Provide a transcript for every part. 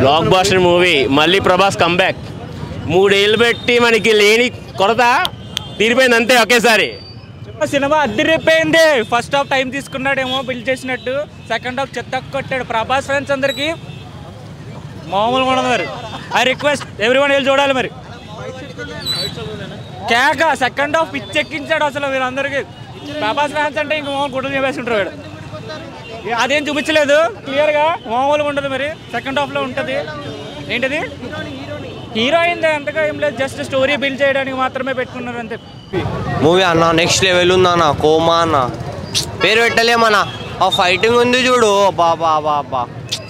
Black buster movie మళ్ళీ Prabhas comeback 3 ఏళ్ళు పెట్టి మనకి లేని కొరత తీరిపోయింది అంతే ఒకేసారి. సినిమా అద్దరిపోయింది. ఫస్ట్ హాఫ్ టైం తీసుకున్నాడేమో బిల్డ్ చేసినట్టు, సెకండ్ హాఫ్ చెత్త కొట్టాడు. ప్రభాస్ ఫ్యాన్స్ అందరికి మామూలుగా ఉండదు మరి. ఐ రిక్వెస్ట్ ఎవ్రీవన్ వెళ్ళి చూడాలి మరి. కేక సెకండ్ హాఫ్ పిచ్చెక్కించాడు అసలు వీళ్ళందరికీ. ప్రభాస్ ఫ్యాన్స్ అంటే ఇంక మామూలు గుడ్డలు చెప్పేస్తుంటారు వీడు. అదేం చూపించలేదు క్లియర్గా, మామూలుగా ఉండదు మరి. సెకండ్ హాఫ్లో ఉంటుంది. ఏంటిది హీరోయిన్ అంతగా ఏం లేదు, జస్ట్ స్టోరీ బిల్డ్ చేయడానికి మాత్రమే పెట్టుకున్నారు అంతే. మూవీ అన్న నెక్స్ట్ లెవెల్ ఉందన్న. కోమా అన్న పేరు పెట్టలేమన్నా. ఆ ఫైటింగ్ ఉంది చూడు, బాబా బాబా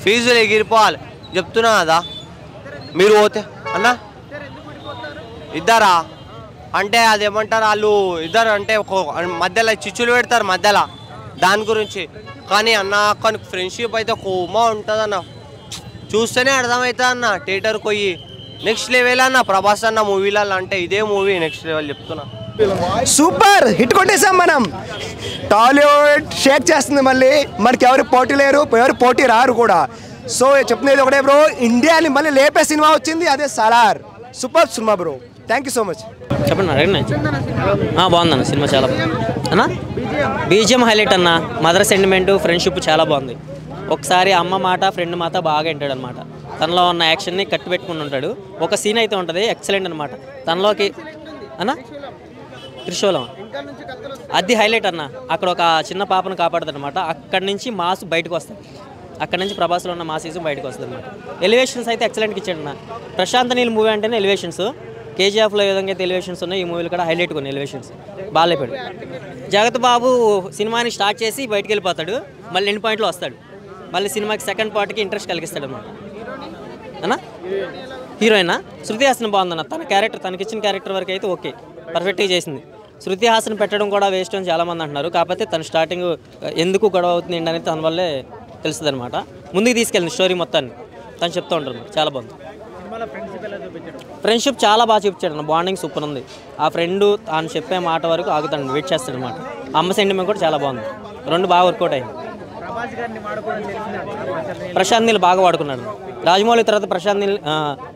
ఫీజులు ఎగిరిపోవాలి చెప్తున్నా కదా. మీరు పోతే అన్న ఇద్దరా అంటే అదేమంటారు వాళ్ళు ఇద్దరు అంటే మధ్యలో చిచ్చులు పెడతారు మధ్యలో దాని గురించి. కానీ అన్న కానీ ఫ్రెండ్షిప్ అయితే కోమా ఉంటుంది అన్న, చూస్తేనే అర్థమవుతుంది అన్న. థియేటర్కి పోయి నెక్స్ట్ లెవెల్ అన్న ప్రభాస్ అన్న మూవీలలో అంటే ఇదే మూవీ నెక్స్ట్ లెవెల్ చెప్తున్నా. సూపర్ హిట్ కొట్టేసాం మనం. టాలీవుడ్ షేక్ చేస్తుంది మళ్ళీ. మనకి ఎవరు పోటీ లేరు, ఎవరు పోటీ రారు కూడా. సో చెప్తున్నది ఒకటే బ్రో, ఇండియాని మళ్ళీ లేపే సినిమా వచ్చింది, అదే Salaar. Super cinema bro, thank you so much. చెప్పండి అడగండి. బాగుందన్న సినిమా, చాలా బాగుంది అన్న. బీజిఎం హైలైట్ అన్న. మదర్ సెంటిమెంట్, ఫ్రెండ్షిప్ చాలా బాగుంది. ఒకసారి అమ్మ మాట ఫ్రెండ్ మాట బాగా వింటాడు అనమాట. తనలో ఉన్న యాక్షన్ని కట్టు పెట్టుకుని ఉంటాడు. ఒక సీన్ అయితే ఉంటుంది ఎక్సలెంట్ అనమాట తనలోకి అన్న. త్రిశూలం అది హైలైట్ అన్న. అక్కడ ఒక చిన్న పాపను కాపాడుతుంది అనమాట. అక్కడి నుంచి మాస్ బయటకు వస్తుంది. అక్కడ నుంచి ప్రభాస్లో ఉన్న మాసీజం బయటకు వస్తుంది అనమాట. ఎలివేషన్స్ అయితే ఎక్సలెంట్గా ఇచ్చాడు అన్న. ప్రశాంత్ నీల్ మూవీ అంటేనే ఎలివేషన్స్. కేజీఎఫ్లో ఏ విధంగా అయితే ఎలివేషన్స్ ఉన్నాయి, ఈ మూవీలో కూడా హైలైట్ కొన్ని ఎలివేషన్స్ బాగా లేపాడు. జగత్ బాబు సినిమాని స్టార్ట్ చేసి బయటకు వెళ్ళిపోతాడు, మళ్ళీ ఎండ్ పాయింట్లో వస్తాడు. మళ్ళీ సినిమాకి సెకండ్ పార్ట్కి ఇంట్రెస్ట్ కలిగిస్తాడు అనమాట అన్న. హీరోయిన్ శృతి హాసన్ బాగుందన్న. తన క్యారెక్టర్ తనకిచ్చిన క్యారెక్టర్ వరకు అయితే ఓకే, పర్ఫెక్ట్గా చేసింది. శృతి హాసన్ పెట్టడం కూడా వేస్ట్ అని చాలామంది అంటున్నారు. కాకపోతే తన స్టార్టింగ్ ఎందుకు గొడవ అవుతుంది అనేది తన వల్లే తెలుస్తుంది అనమాట. ముందుకు తీసుకెళ్ళింది స్టోరీ మొత్తాన్ని తను చెప్తూ ఉంటారు. చాలా బాగుంది. ఫ్రెండ్షిప్ చాలా బాగా చూపించాడు అన్న. బాండింగ్ సూపర్ ఉంది. ఆ ఫ్రెండ్ తాను చెప్పే మాట వరకు ఆగుతాడు, వెయిట్ చేస్తాడు అనమాట. అమ్మ సెంటిమెంట్ కూడా చాలా బాగుంది. రెండు బాగా వర్కౌట్ అయ్యింది. ప్రశాంత్ నీల్ బాగా వాడుకున్నాడు. రాజమౌళి తర్వాత ప్రశాంత్ నీల్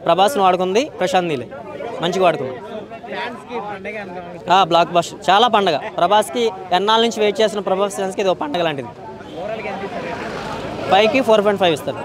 ప్రభాస్ని వాడుకుంది. ప్రశాంత్ నీల్ మంచిగా వాడుకున్నాడు. బ్లాక్ బస్టర్ చాలా పండగ. ప్రభాస్కి ఎన్నాళ్ళ నుంచి వెయిట్ చేసిన ప్రభాస్ ఫ్యాన్స్కి ఇది ఒక పండగ లాంటిది. 5కి 4.5 ఇస్తారు.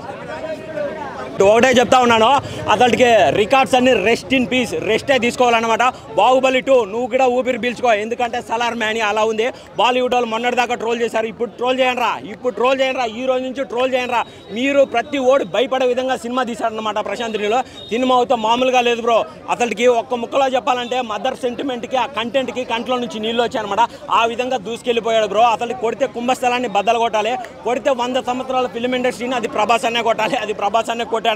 ఒకటే చెప్తా ఉన్నాను, అతడికి రికార్డ్స్ అన్ని రెస్ట్ ఇన్ పీస్, రెస్టే తీసుకోవాలన్నమాట. బాహుబలి 2 నువ్వు కూడా ఊపిరి పీల్చుకో, ఎందుకంటే సలార్ మ్యానీ అలా ఉంది. బాలీవుడ్ వాళ్ళు మొన్నటిదాకా ట్రోల్ చేశారు, ఇప్పుడు ట్రోల్ చేయండిరా, ఈ రోజు నుంచి ట్రోల్ చేయండిరా. మీరు ప్రతి ఓడి భయపడే విధంగా సినిమా తీశారనమాట ప్రశాంత్ నీల్. సినిమా అయితే మామూలుగా లేదు బ్రో. అతడికి ఒక్క ముక్కలో చెప్పాలంటే మదర్ సెంటిమెంట్కి, ఆ కంటెంట్కి కంట్లో నుంచి నీళ్ళు వచ్చాయన్నమాట. ఆ విధంగా దూసుకెళ్ళిపోయాడు బ్రో. అతడికి కొడితే కుంభస్థలాన్ని బద్దలు కొట్టాలి, కొడితే 100 సంవత్సరాల ఫిల్మ్ ఇండస్ట్రీని అది ప్రభాస్ అనే కొట్టాలి, అది ప్రభాస్ అనే కొట్టాడన్నమాట.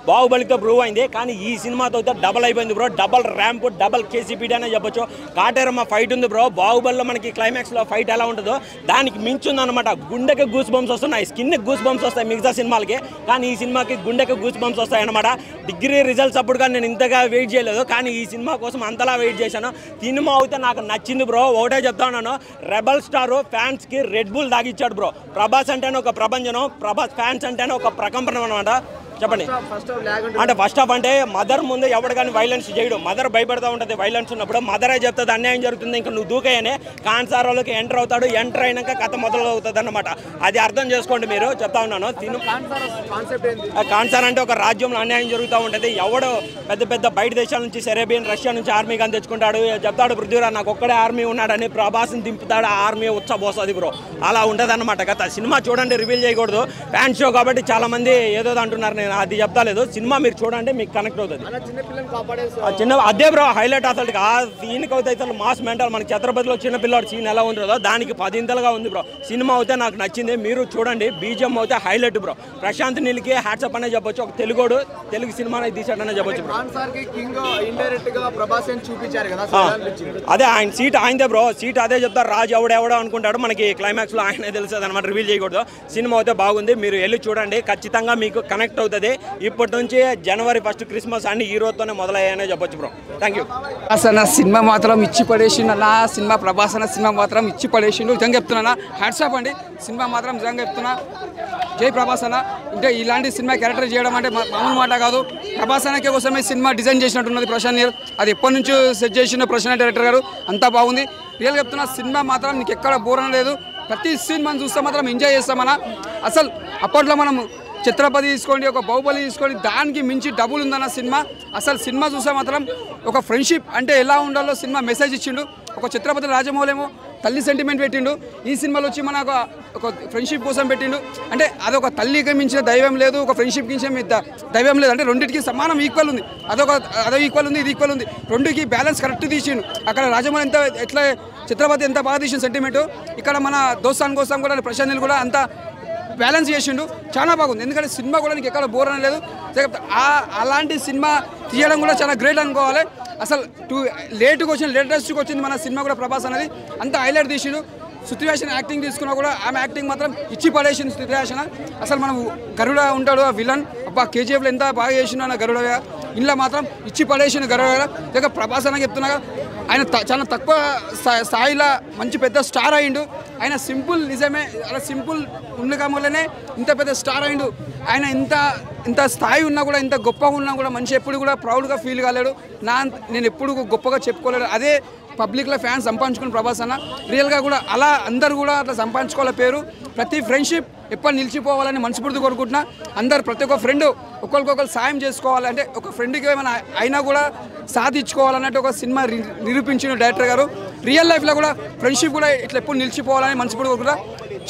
బాహుబలితో ప్రూవ్ అయింది. కానీ ఈ సినిమాతో అయితే డబల్ అయిపోయింది బ్రో. డబల్ ర్యాంప్, డబల్ కేసీపీడీ అనే చెప్పొచ్చు. కాటేరమ్మ ఫైట్ ఉంది బ్రో. బాహుబలిలో మనకి క్లైమాక్స్లో ఫైట్ ఎలా ఉంటుందో దానికి మించుంది అనమాట. గుండెకి గూస్ బంప్స్ వస్తున్నాయి, స్కిన్కి గూస్ బంప్స్ వస్తాయి మిగతా సినిమాలకి, కానీ ఈ సినిమాకి గుండెకి గూస్ బంప్స్ వస్తాయి అనమాట. డిగ్రీ రిజల్ట్స్ అప్పుడు కానీ నేను ఇంతగా వెయిట్ చేయలేదు, కానీ ఈ సినిమా కోసం అంతలా వెయిట్ చేశాను. సినిమా అయితే నాకు నచ్చింది బ్రో. ఒకటే చెప్తా ఉన్నాను, రెబల్ స్టార్ ఫ్యాన్స్కి రెడ్ బుల్ దాగిచ్చాడు బ్రో. ప్రభాస్ అంటేనే ఒక ప్రపంచం, ప్రభాస్ ఫ్యాన్స్ అంటేనే ఒక ప్రకంపనం అనమాట. చెప్పండి అంటే ఫస్ట్ హాఫ్ అంటే మదర్ ముందు ఎవడు కానీ వైలెన్స్ చేయడు. మదర్ భయపడతా ఉంటుంది వైలెన్స్ ఉన్నప్పుడు. మదరే చెప్తుంది అన్యాయం జరుగుతుంది, ఇంకా నువ్వు దూకేయనే. కాన్సార్లోకి ఎంటర్ అవుతాడు, ఎంటర్ అయినాక కథ మొదలు అవుతుంది అన్నమాట. అది అర్థం చేసుకోండి మీరు. చెప్తా ఉన్నాను, కాన్సార్ అంటే ఒక రాజ్యంలో అన్యాయం జరుగుతూ ఉంటుంది. ఎవడు పెద్ద పెద్ద బయట దేశాల నుంచి, సెరేబియన్, రష్యా నుంచి ఆర్మీ కానీ తెచ్చుకుంటాడు. చెప్తాడు పృథ్వీరాజ్ నాకు ఒక్కడే ఆర్మీ ఉన్నాడని, ప్రభాస్ని దింపుతాడు, ఆ ఆర్మీ ఉచ్చబోస్తుంది బ్రో. అలా ఉంటుంది అన్నమాట కథ. సినిమా చూడండి, రివీల్ చేయకూడదు. ఫ్యాన్ షో కాబట్టి చాలా మంది ఏదో అంటున్నారు, నేను అది చెప్తా లేదు. సినిమా మీరు చూడండి, మీకు కనెక్ట్ అవుతుంది. చిన్న అదే బ్రో హైలైట్. అసలు ఆ సీన్కి అయితే మాస్ మెంటల్. మనకి ఛత్రపతిలో చిన్నపిల్లడు సీన్ ఎలా ఉంటుందో దానికి 10 ఇంతలుగా ఉంది బ్రో. సినిమా అయితే నాకు నచ్చింది, మీరు చూడండి. బీజిఎం అయితే హైలైట్ బ్రో. ప్రశాంత్ నీల్కి హ్యాట్సప్ అనే చెప్పొచ్చు. ఒక తెలుగు సినిమా తీసాడనే చెప్పొచ్చు బ్రో. అదే ఆయన సీట్ ఆయనదే బ్రో. సీట్ అదే చెప్తారు, రాజు ఎవడెవడో అనుకుంటాడు, మనకి క్లైమాక్స్ లో ఆయనే తెలుస్తుంది అనమాట. రివీల్ చేయకూడదు. సినిమా అయితే బాగుంది, మీరు వెళ్ళి చూడండి, ఖచ్చితంగా మీకు కనెక్ట్ అవుతుంది. అవుతుంది. ఇప్పటి నుంచి జనవరి 1 క్రిస్మస్ అన్ని ఈ రోజుతోనే మొదలయ్యాయనే చెప్పొచ్చు బ్రో. Thank you. అన్న సినిమా మాత్రం ఇచ్చి పడేసిండు అన్న. సినిమా ప్రభాస్ అన్న సినిమా మాత్రం ఇచ్చి పడేసిండు. నిజంగా చెప్తున్నా, హ్యాట్స్ ఆఫ్ అండి. సినిమా మాత్రం నిజంగా చెప్తున్నా, జై ప్రభాస్ అన్న. అంటే ఇలాంటి సినిమా క్యారెక్టర్ చేయడం అంటే మామూలు మాట కాదు. ప్రభాస్ అన్నకే కోసమే సినిమా డిజైన్ చేసినట్టున్నది ప్రశాంత్ నీల్. అది ఎప్పటి నుంచో సెట్ చేసిన ప్రశాంత్ డైరెక్టర్ గారు. అంతా బాగుంది. రియల్ చెప్తున్నా, సినిమా మాత్రం నీకు ఎక్కడ బోర్ లేదు. ప్రతి సీన్ మనం చూస్తే మాత్రం ఎంజాయ్ చేస్తామన్నా. అసలు అప్పట్లో మనం ఛత్రపతి తీసుకోండి, ఒక బాహుబలి తీసుకోండి, దానికి మించి డబుల్ ఉందన్న సినిమా. అసలు సినిమా చూస్తే మాత్రం ఒక ఫ్రెండ్షిప్ అంటే ఎలా ఉండాలో సినిమా మెసేజ్ ఇచ్చిండు. ఒక ఛత్రపతి రాజమౌళి ఏమో తల్లి సెంటిమెంట్ పెట్టిండు. ఈ సినిమాలో వచ్చి మన ఒక ఫ్రెండ్షిప్ కోసం పెట్టిండు. అంటే అదొక తల్లికి మించిన దైవం లేదు, ఒక ఫ్రెండ్షిప్కి మించిన దైవం లేదు. అంటే రెండింటికి సమానం ఈక్వల్ ఉంది. అదో ఈక్వల్ ఉంది, ఇది ఈక్వల్ ఉంది. రెండుకి బ్యాలెన్స్ కరెక్ట్ తీసిండు. అక్కడ రాజమౌళి ఎట్లా ఛత్రపతి ఎంత బాగా తీసిన సెంటిమెంట్, ఇక్కడ మన దోస్తాన్ కోసం కూడా ప్రశాంత్ నీల్ కూడా అంత బ్యాలెన్స్ చేసిండు. చాలా బాగుంది. ఎందుకంటే సినిమా కూడా నీకు ఎక్కడ బోర్ అని లేదు. అలాంటి సినిమా తీయడం కూడా చాలా గ్రేట్ అనుకోవాలి. అసలు లేటెస్ట్గా వచ్చింది మన సినిమా కూడా ప్రభాస్ అనేది. అంత హైలైట్ తీసిండు. శృతిహాసన్ యాక్టింగ్ తీసుకున్నా కూడా ఆమె యాక్టింగ్ మాత్రం ఇచ్చి పడేసింది. శృతిహాసన్ అసలు మనం గరుడ ఉంటాడు ఆ విలన్, అబ్బా కేజీఎఫ్లో ఎంత బాగా చేసిండు అన్న గరుడ. ఇంట్లో మాత్రం ఇచ్చి పడేసిండు గరుడ. ఇక ప్రభాస్ అన్న చెప్తున్నా, ఆయన చాలా తక్కువ స్థాయిలో మంచి పెద్ద స్టార్ అయిండు. ఆయన సింపుల్, నిజమే అలా సింపుల్ ఉండగా వల్లనే ఇంత పెద్ద స్టార్ అయిండు. ఆయన ఇంత స్థాయి ఉన్నా కూడా, ఇంత గొప్పగా ఉన్నా కూడా మనిషి ఎప్పుడు కూడా ప్రౌడ్గా ఫీల్ కాలేడు. నేను ఎప్పుడు గొప్పగా చెప్పుకోలేడు. అదే పబ్లిక్లో ఫ్యాన్స్ సంపాదించుకుని ప్రభాస్ అన్న. రియల్గా కూడా అలా అందరూ కూడా అట్లా సంపాదించుకోవాలి పేరు. ప్రతి ఫ్రెండ్షిప్ ఎప్పుడు నిలిచిపోవాలని మనస్ఫూర్తి కోరుకుంటున్నా. అందరు ప్రతి ఒక్క ఫ్రెండ్ ఒకరికొకరు సాయం చేసుకోవాలి. అంటే ఒక ఫ్రెండ్కి ఏమైనా అయినా కూడా సాధించుకోవాలన్నట్టు ఒక సినిమా నిరూపించిన డైరెక్టర్ గారు. రియల్ లైఫ్లో కూడా ఫ్రెండ్షిప్ కూడా ఇట్లా ఎప్పుడు నిలిచిపోవాలని మనస్ఫూర్తి కోరుకుంటా.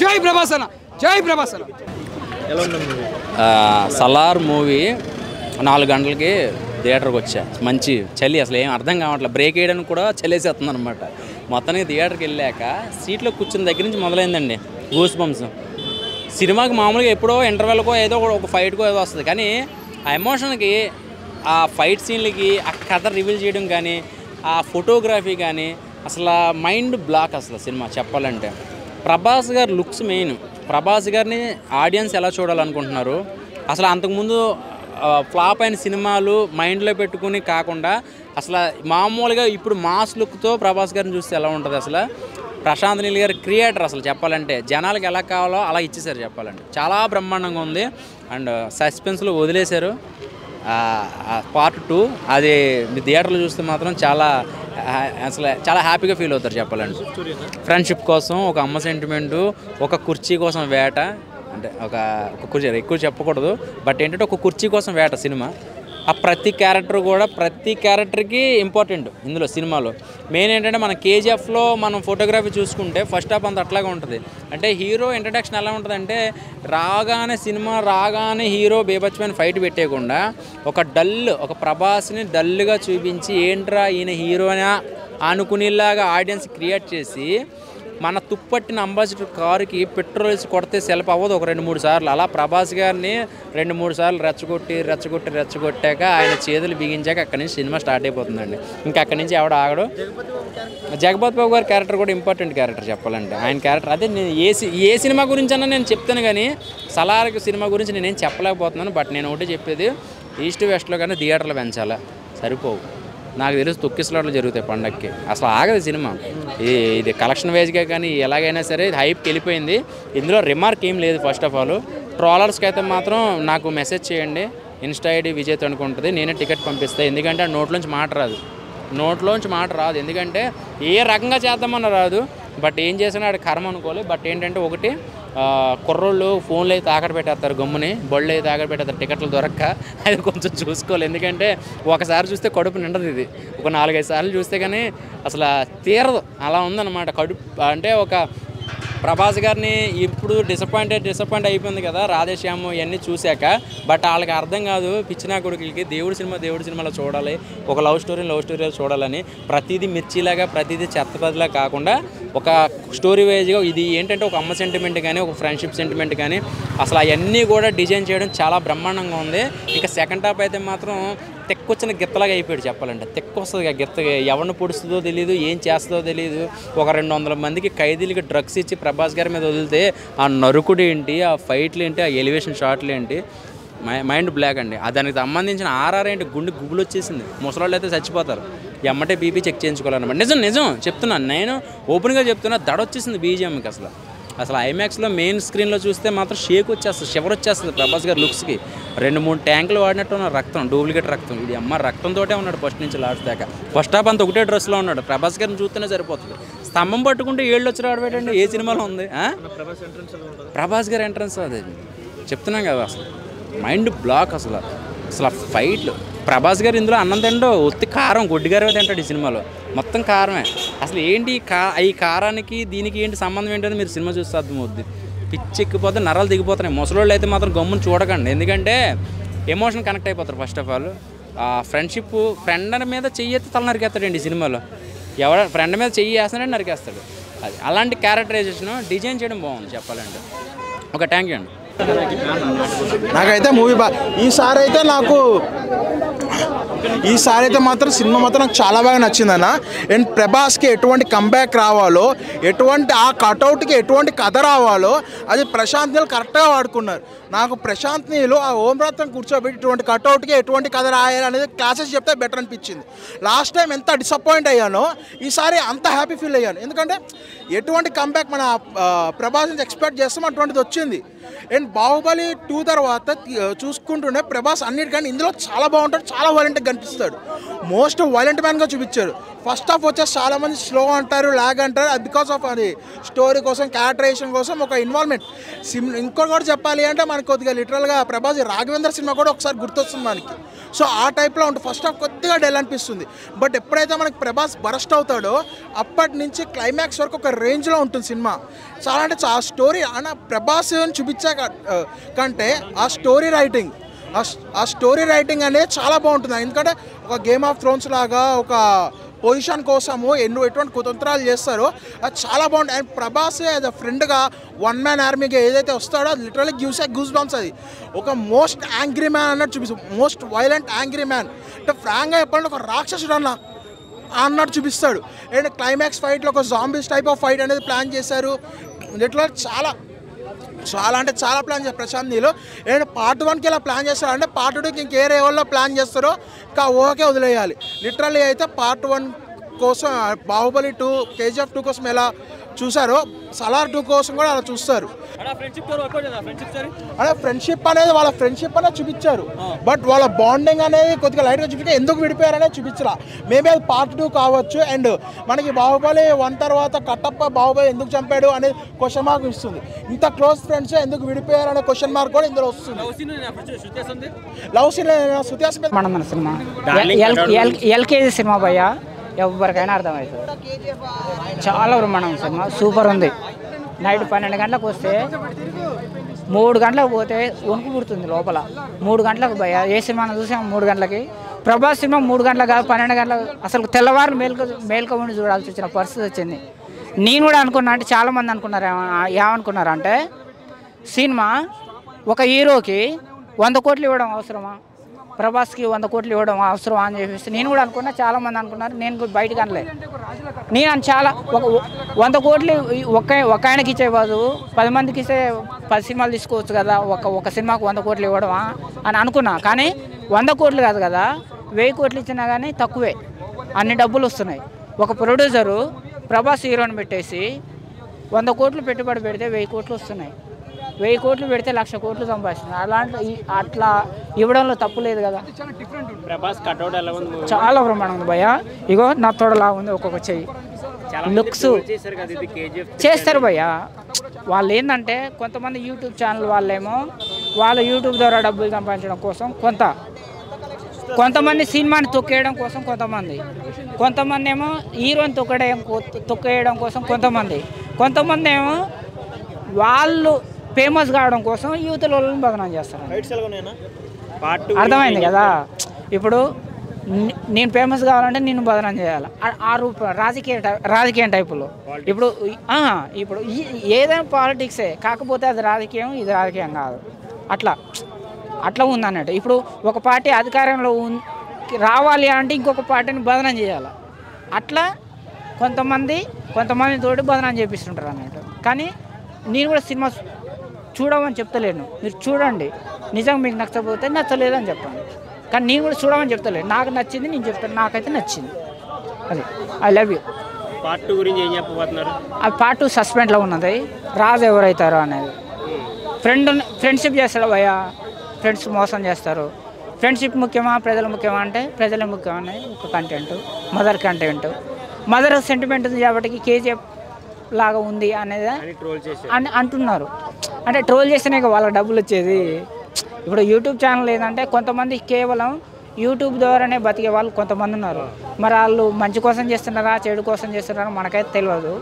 జై ప్రభాస్ అన్న, జై ప్రభాస్ అన్న. సలార్ మూవీ 4 గంటలకి థియేటర్కి వచ్చా. మంచి చలి, అసలు ఏం అర్థం కావట్లేదు. బ్రేక్ వేయడానికి కూడా చలేసేస్తుంది అనమాట. మొత్తానికి థియేటర్కి వెళ్ళాక సీట్లో కూర్చున్న దగ్గర నుంచి మొదలైందండి గూస్ బంప్స్. సినిమాకి మామూలుగా ఎప్పుడో ఇంటర్వెల్కో ఏదో ఒక ఫైట్కో ఏదో వస్తుంది, కానీ ఆ ఎమోషన్కి, ఆ ఫైట్ సీన్లకి, ఆ కథ రివీల్ చేయడం కానీ, ఆ ఫోటోగ్రఫీ కానీ అసలు మైండ్ బ్లాక్ అసలు సినిమా చెప్పాలంటే. ప్రభాస్ గారి లుక్స్ మెయిన్. ప్రభాస్ గారిని ఆడియన్స్ ఎలా చూడాలనుకుంటున్నారు, అసలు అంతకుముందు ఫ్లాప్ అయిన సినిమాలు మైండ్లో పెట్టుకుని కాకుండా అసలు మామూలుగా ఇప్పుడు మాస్ లుక్తో ప్రభాస్ గారిని చూస్తే ఎలా ఉంటుంది. అసలు ప్రశాంత్ నీల్ గారు క్రియేటర్ అసలు చెప్పాలంటే. జనాలకు ఎలా కావాలో అలా ఇచ్చేసారు చెప్పాలంటే. చాలా బ్రహ్మాండంగా ఉంది. అండ్ సస్పెన్స్లో వదిలేశారు. పార్ట్ 2 అది మీ థియేటర్లో చూస్తే మాత్రం అసలు చాలా హ్యాపీగా ఫీల్ అవుతారు చెప్పాలంటే. ఫ్రెండ్షిప్ కోసం, ఒక అమ్మ సెంటిమెంటు, ఒక కుర్చీ కోసం వేట. అంటే ఒక కుర్చీ ఎక్కువ చెప్పకూడదు, బట్ ఏంటంటే ఒక కుర్చీ కోసం వేట సినిమా. ఆ ప్రతి క్యారెక్టర్కి ఇంపార్టెంట్ ఇందులో సినిమాలో. మెయిన్ ఏంటంటే మన కేజీఎఫ్లో మనం ఫోటోగ్రఫీ చూసుకుంటే ఫస్ట్ హాఫ్ అంత అట్లాగే ఉంటుంది. అంటే హీరో ఇంట్రడక్షన్ ఎలా ఉంటుందంటే సినిమా రాగానే హీరో బేబచ్చమైన ఫైట్ పెట్టేయకుండా ఒక ప్రభాస్ని డల్గా చూపించి ఏంట్రా ఈయన హీరోనా అనుకునేలాగా ఆడియన్స్ క్రియేట్ చేసి మన తుప్పట్టిన అంబాసిడర్ కారుకి పెట్రోల్ వేసి కొడితే సెల్ఫ్ అవ్వదు ఒక 2-3 సార్లు. అలా ప్రభాస్ గారిని 2-3 సార్లు రెచ్చగొట్టాక ఆయన చేతులు బిగించాక అక్కడి నుంచి సినిమా స్టార్ట్ అయిపోతుందండి. ఇంకా అక్కడి నుంచి ఎవడ ఆగడు. జగపతి బాబు గారి క్యారెక్టర్ కూడా ఇంపార్టెంట్ క్యారెక్టర్ చెప్పాలంటే. ఆయన క్యారెక్టర్ అదే నేను ఏ సినిమా గురించి అన్నా నేను చెప్తాను, కానీ సలార్ సినిమా గురించి నేనేం చెప్పలేకపోతున్నాను. బట్ నేను ఒకటి చెప్పేది, ఈస్ట్ వెస్ట్లో కానీ థియేటర్లు పెంచాలా, సరిపోవు. నాకు తెలిసి తొక్కిసలాట్లు జరుగుతాయి పండగకి. అసలు ఆగదు సినిమా. ఇది కలెక్షన్ వైజ్గా కానీ ఎలాగైనా సరే హైప్కి వెళ్ళిపోయింది. ఇందులో రిమార్క్ ఏం లేదు. ఫస్ట్ ఆఫ్ ఆల్ ట్రాలర్స్కి అయితే మాత్రం నాకు మెసేజ్ చేయండి. ఇన్స్టా ఐడి విజయ్ అనుకుంటుంది, నేనే టికెట్ పంపిస్తాను. ఎందుకంటే నోట్లోంచి మాట రాదు. ఎందుకంటే ఏ రకంగా చేద్దామన్న రాదు. బట్ ఏం చేసినా ఆడ కర్మ అనుకోవాలి. బట్ ఏంటంటే ఒకటి, కుర్రోళ్ళు ఫోన్లు అయితే తాకడ పెట్టేస్తారు, గమ్ముని బళ్ళు అయితే తాకడ పెట్టేస్తారు టికెట్లు దొరక్క. అది కొంచెం చూసుకోవాలి. ఎందుకంటే ఒకసారి చూస్తే కడుపు నిండదు. ఇది ఒక 4-5 సార్లు చూస్తే కానీ అసలు తీరదు. అలా ఉందన్నమాట కడుపు. అంటే ఒక ప్రభాస్ గారిని ఇప్పుడు డిసప్పాయింట్ అయిపోయింది కదా రాధేశ్యాము ఇవన్నీ చూశాక. బట్ వాళ్ళకి అర్థం కాదు, పిచ్చినా కొడుకులకి దేవుడి సినిమాలో చూడాలి, ఒక లవ్ స్టోరీలో చూడాలని. ప్రతిదీ మిర్చిలాగా, ప్రతిదీ చెత్తపదిలా కాకుండా ఒక స్టోరీ వైజ్గా ఇది ఏంటంటే ఒక అమ్మ సెంటిమెంట్ కానీ, ఒక ఫ్రెండ్షిప్ సెంటిమెంట్ కానీ అసలు అవన్నీ కూడా డిజైన్ చేయడం చాలా బ్రహ్మాండంగా ఉంది. ఇంకా సెకండ్ హాఫ్ అయితే మాత్రం తెక్కొచ్చిన గిత్తలాగా అయిపోయాడు చెప్పాలంటే. వస్తుంది గిత్తగా, ఎవరిని పొడుస్తుందో తెలియదు, ఏం చేస్తుందో తెలియదు. ఒక 200 మందికి ఖైదీలకి డ్రగ్స్ ఇచ్చి ప్రభాస్ గారి మీద వదిలితే ఆ నరుకుడు ఏంటి, ఆ ఫైట్లు ఏంటి, ఆ ఎలివేషన్ షాట్లు ఏంటి, మైండ్ బ్లాక్ అండి. దానికి సంబంధించిన ఆర్ఆర్ ఏంటి గుండె గుబులు వచ్చేసింది. ముసలాళ్ళు అయితే చచ్చిపోతారు. ఎమ్మటే బీపీ చెక్ చేయించుకోవాలన్నమాట. నిజం చెప్తున్నాను, నేను ఓపెన్గా చెప్తున్నా. దడ వచ్చేసింది బీజిఎంకి. అసలు ఐమాక్స్లో మెయిన్ స్క్రీన్లో చూస్తే మాత్రం షేక్ వచ్చేస్తుంది, షివర్ వచ్చేస్తుంది ప్రభాస్ గారి లుక్స్కి. 2-3 ట్యాంకులు వాడినట్టు ఉన్న రక్తం, డూప్లికేట్ రక్తం. ఇది రక్తంతో ఉన్నాడు ఫస్ట్ నుంచి లాస్ట్ దాకా. ఫస్ట్ హాఫ్ అంతా ఒకటే డ్రెస్లో ఉన్నాడు. ప్రభాస్ గారిని చూస్తేనే సరిపోతుంది. స్తంభం పట్టుకుంటే ఏళ్ళు వచ్చి రావడం ఏ సినిమాలో ఉంది? ప్రభాస్ గారి ఎంట్రన్స్ అదే చెప్తున్నాం కదా. అసలు మైండ్ బ్లాక్. అసలు ఫైట్లు. ప్రభాస్ గారు ఇందులో అన్నం తిండో ఒత్తి కారం గొడ్డిగారే తింటాడు ఈ సినిమాలో. మొత్తం కారమే. అసలు ఏంటి ఈ కారానికి దీనికి ఏంటి సంబంధం ఏంటని మీరు సినిమా చూస్తే అర్థమవుద్ది. పిచ్చి ఎక్కిపోతే నరాలు దిగిపోతున్నాయి. ముసలోళ్ళు అయితే మాత్రం గమ్మును చూడకండి, ఎందుకంటే ఎమోషన్ కనెక్ట్ అయిపోతారు. First of all friendship, friend మీద చెయ్యి ఎత్తి తల నరికేస్తాడండి ఈ సినిమాలో. ఫ్రెండ్ మీద చెయ్యి వేస్తాడని నరికేస్తాడు. అది అలాంటి క్యారెక్టరైజేషన్ డిజైన్ చేయడం బాగుంది చెప్పాలంటే. ఒక థ్యాంక్ యూ అండి. నాకైతే మూవీ ఈసారి అయితే మాత్రం సినిమా మాత్రం నాకు చాలా బాగా నచ్చిందన్న. అండ్ ప్రభాస్కి ఎటువంటి కంబ్యాక్ రావాలో, ఎటువంటి ఆ కటౌట్కి ఎటువంటి కథ రావాలో అది ప్రశాంత్ నీళ్ళు కరెక్ట్గా వాడుకున్నారు. నాకు ప్రశాంత్ నీళ్ళు ఆ ఓంరాత్రం కూర్చోబెట్టి ఇటువంటి కటౌట్కి ఎటువంటి కథ రాయాలి అనేది క్లాసెస్ చెప్తే బెటర్ అనిపించింది. లాస్ట్ టైం ఎంత డిసప్పాయింట్ అయ్యానో ఈసారి అంత హ్యాపీ ఫీల్ అయ్యాను. ఎందుకంటే ఎటువంటి కంబ్యాక్ మన ప్రభాస్ నుంచి ఎక్స్పెక్ట్ చేస్తాం అటువంటిది వచ్చింది. అండ్ బాహుబలి 2 తర్వాత చూసుకుంటుండే ప్రభాస్ అన్నిటికన్నా ఇందులో చాలా బాగుంటాడు, చాలా వైలెంట్గా కనిపిస్తాడు. మోస్ట్ వైలెంట్ మ్యాన్గా చూపించారు. ఫస్ట్ హాఫ్ వచ్చేసి చాలామంది స్లో అంటారు, ల్యాగ్ అంటారు. అది బికాస్ ఆఫ్ అది స్టోరీ కోసం, క్యారెక్టరైజేషన్ కోసం, ఒక ఇన్వాల్వ్మెంట్. ఇంకోటి కూడా చెప్పాలి అంటే మనకి కొద్దిగా లిటరల్గా ప్రభాస్ రాఘవేంద్ర సినిమా కూడా ఒకసారి గుర్తొస్తుంది మనకి. సో ఆ టైప్లో ఉంటుంది. ఫస్ట్ హాఫ్ కొద్దిగా డెల్ అనిపిస్తుంది. బట్ ఎప్పుడైతే మనకి ప్రభాస్ బరస్ట్ అవుతాడో అప్పటి నుంచి క్లైమాక్స్ వరకు ఒక రేంజ్లో ఉంటుంది సినిమా. చాలా అంటే ఆ స్టోరీ అన్న ప్రభాస్ చూపించే కంటే ఆ స్టోరీ రైటింగ్ అనేది చాలా బాగుంటుంది. ఎందుకంటే ఒక గేమ్ ఆఫ్ థ్రోన్స్ లాగా ఒక పొజిషన్ కోసము ఎటువంటి కుతంత్రాలు చేస్తారో అది చాలా బాగుంటుంది. అండ్ ప్రభాస్ యాజ్ అ ఫ్రెండ్గా వన్ మ్యాన్ ఆర్మీగా ఏదైతే వస్తాడో అది literally gives a goose bumps. అది ఒక మోస్ట్ యాంగ్రీ మ్యాన్ అన్నట్టు చూపిస్తుంది. మోస్ట్ వైలెంట్ యాంగ్రీ మ్యాన్ అంటే ఫ్రాంక్గా చెప్పాలంటే ఒక రాక్షసుడు అన్నట్టు చూపిస్తాడు. అండ్ క్లైమాక్స్ ఫైట్లో ఒక జాంబీస్ టైప్ ఆఫ్ ఫైట్ అనేది ప్లాన్ చేశారు. ఇట్లా చాలా అంటే చాలా ప్లాన్ చేస్తారు ప్రశాంత్ నీళ్ళు. అండ్ పార్ట్ 1కి ఇలా ప్లాన్ చేస్తారంటే పార్ట్ 2కి ఇంకే లెవెల్లో ప్లాన్ చేస్తారో ఇంకా ఓకే వదిలేయాలి. లిటరల్లీ అయితే పార్ట్ 1 కోసం బాహుబలి 2, KGF 2 కోసం ఎలా చూసారో సలార్ 2 కోసం కూడా అలా చూస్తారు. అదే ఫ్రెండ్షిప్ అనేది వాళ్ళ ఫ్రెండ్షిప్ అనేది చూపించారు. బట్ వాళ్ళ బాండింగ్ అనేది కొద్దిగా లైట్గా చూపించారు. ఎందుకు విడిపోయారనేది చూపించరా. మేబీ అది పార్ట్ 2 కావచ్చు. అండ్ మనకి బాహుబలి 1 తర్వాత కట్టప్ప బాహుబలి ఎందుకు చంపాడు అనేది క్వశ్చన్ మార్క్ ఇస్తుంది. ఇంత క్లోజ్ ఫ్రెండ్స్ ఎందుకు విడిపోయారు అనే క్వశ్చన్ మార్క్ కూడా ఇందులో వస్తుంది. Love scene cinema LKG cinema భయ్య ఎవరికైనా అర్థమవుతుంది. చాలా బ్రహ్మాండం సినిమా, సూపర్ ఉంది. నైట్ 12 గంటలకు వస్తే 3 గంటలకు పోతే వణుకు పుడుతుంది లోపల. 3 గంటలకు భయ్య ఏ సినిమాను చూసాం 3 గంటలకి. ప్రభాస్ సినిమా 3 గంటలకు కాదు 12 గంటలకు అసలు తెల్లవారు మేల్క ఉండి చూడాల్సి వచ్చిన పరిస్థితి వచ్చింది. నేను కూడా అనుకున్నా, అంటే చాలామంది అనుకున్నారు ఏమనుకున్నారు అంటే సినిమా ఒక హీరోకి 100 కోట్లు ఇవ్వడం అవసరమా, ప్రభాస్కి 100 కోట్లు ఇవ్వడం అవసరమా అని చెప్పేసి నేను కూడా అనుకున్నా. చాలామంది అనుకున్నారు, నేను కూడా బయటకు అనలేదు. నేను చాలా 100 కోట్లు ఒక ఆయనకి ఇచ్చే బాదు 10 మందికి ఇస్తే 10 సినిమాలు తీసుకోవచ్చు కదా, ఒక సినిమాకు 100 కోట్లు ఇవ్వడమా అని అనుకున్నా. కానీ 100 కోట్లు కాదు కదా, 1000 కోట్లు ఇచ్చినా కానీ తక్కువే, అన్ని డబ్బులు వస్తున్నాయి. ఒక ప్రొడ్యూసరు ప్రభాస్ హీరోని పెట్టేసి 100 కోట్లు పెట్టుబడి పెడితే 1000 కోట్లు వస్తున్నాయి. 1000 కోట్లు పెడితే 1,00,000 కోట్లు సంపాదిస్తుంది. అట్లా ఇవ్వడంలో తప్పు లేదు కదా. చాలా బ్రహ్మాండం ఉంది భయ్య. ఇగో నా తోడలా ఉంది ఒక్కొక్క చెయ్యి. లుక్స్ చేస్తారు భయ్య. వాళ్ళు ఏంటంటే కొంతమంది యూట్యూబ్ ఛానల్ వాళ్ళేమో వాళ్ళ యూట్యూబ్ ద్వారా డబ్బులు సంపాదించడం కోసం కొంతమంది సినిమాని తొక్కేయడం కోసం కొంతమంది ఏమో హీరోని తొక్కేయడం కోసం కొంతమంది ఏమో వాళ్ళు ఫేమస్ కావడం కోసం యూత్ల వాళ్ళని బదనాం చేస్తారు. అర్థమైంది కదా. ఇప్పుడు నేను ఫేమస్ కావాలంటే నేను బదనాం చేయాలి ఆ రూపం రాజకీయం టైపులో. ఇప్పుడు ఏదైనా పాలిటిక్సే, కాకపోతే అది రాజకీయం, ఇది రాజకీయం కాదు. అట్లా ఉందన్నట్టు. ఇప్పుడు ఒక పార్టీ అధికారంలో రావాలి అంటే ఇంకొక పార్టీని బదనాం చేయాలి. అట్లా కొంతమంది తోటి బదనాం చేపిస్తుంటారు అన్నట్టు. కానీ నేను కూడా సినిమా చూడమని చెప్తలేను, మీరు చూడండి. నిజంగా మీకు నచ్చకపోతే నచ్చలేదని చెప్పండి, కానీ నేను కూడా చూడమని చెప్తలేను. నాకు నచ్చింది నేను చెప్తాను, నాకైతే నచ్చింది. అది ఐ లవ్ యూ. పార్ట్ 2 గురించి ఏం చెప్పబోతున్నారు? ఆ పార్ట్ 2 సస్పెండ్లో ఉన్నది. రాజు ఎవరైతారో అనేది. ఫ్రెండ్షిప్ చేస్తాడు భయ్యా, ఫ్రెండ్స్ మోసం చేస్తారు. ఫ్రెండ్షిప్ ముఖ్యమా ప్రజలు ముఖ్యమా అంటే ప్రజలు ముఖ్యమని ఒక content, mother content. Mother sentiment ఉంది కాబట్టి కేజీఎఫ్ లాగా ఉంది అనేది అని అంటున్నారు. అంటే ట్రోల్ చేస్తేనే వాళ్ళకి డబ్బులు వచ్చేది. ఇప్పుడు యూట్యూబ్ ఛానల్ ఏంటంటే కొంతమంది కేవలం యూట్యూబ్ ద్వారానే బతికే వాళ్ళు కొంతమంది ఉన్నారు. మరి వాళ్ళు మంచి కోసం చేస్తున్నారా చెడు కోసం చేస్తున్నారా మనకైతే తెలియదు.